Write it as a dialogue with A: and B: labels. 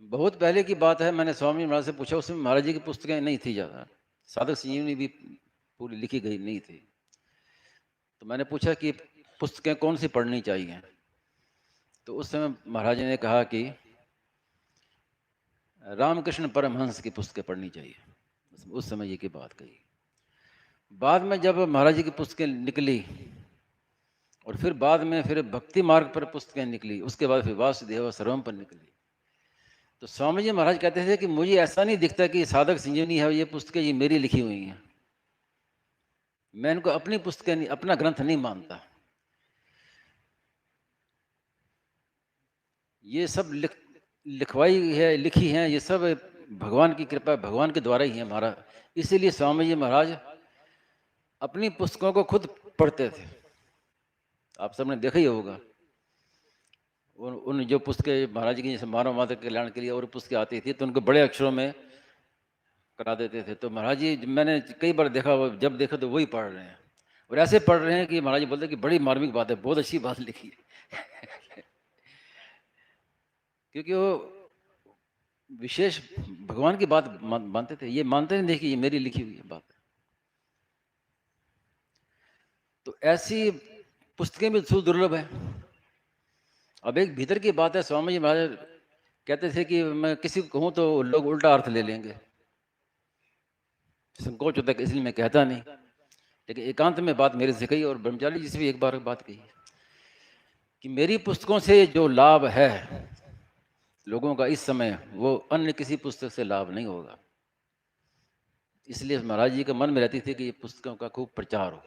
A: बहुत पहले की बात है, मैंने स्वामी महाराज से पूछा, उसमें महाराज जी की पुस्तकें नहीं थी ज़्यादा, साधक संजीवनी भी पूरी लिखी गई नहीं थी। तो मैंने पूछा कि पुस्तकें कौन सी पढ़नी चाहिए, तो उस समय महाराज जी ने कहा कि रामकृष्ण परमहंस की पुस्तकें पढ़नी चाहिए। उस समय ये की बात कही। बाद में जब महाराज जी की पुस्तकें निकली और फिर बाद में फिर भक्ति मार्ग पर पुस्तकें निकली, उसके बाद फिर वासुदेव सर्वम पर निकली, तो स्वामी जी महाराज कहते थे कि मुझे ऐसा नहीं दिखता कि साधक संजीवनी है, ये पुस्तकें ये मेरी लिखी हुई हैं, मैं इनको अपनी पुस्तकें नहीं, अपना ग्रंथ नहीं मानता। ये सब लिखवाई है, लिखी हैं, ये सब भगवान की कृपा, भगवान के द्वारा ही है महाराज। इसीलिए स्वामी जी महाराज अपनी पुस्तकों को खुद पढ़ते थे। आप सबने देखा ही होगा उन जो पुस्तकें महाराज की, जैसे मानव मात्र कल्याण के लिए और पुस्तकें आती थी, तो उनको बड़े अक्षरों में करा देते थे। तो महाराज जी, मैंने कई बार देखा, जब देखा तो वही पढ़ रहे हैं, और ऐसे पढ़ रहे हैं कि महाराज जी बोलते कि बड़ी मार्मिक बात है, बहुत अच्छी बात लिखी है क्योंकि वो विशेष भगवान की बात मानते थे, ये मानते नहीं थे कि ये मेरी लिखी हुई बात है। तो ऐसी पुस्तकें भी सुदुर्लभ है। अब एक भीतर की बात है, स्वामी जी महाराज कहते थे कि मैं किसी को कहूँ तो लोग उल्टा अर्थ ले लेंगे, संकोच होता है, इसलिए मैं कहता नहीं, लेकिन एकांत में बात मेरे से कही, और ब्रह्मचारी जी से भी एक बार बात कही कि मेरी पुस्तकों से जो लाभ है लोगों का इस समय, वो अन्य किसी पुस्तक से लाभ नहीं होगा। इसलिए महाराज जी के मन में रहती थी कि ये पुस्तकों का खूब प्रचार हो।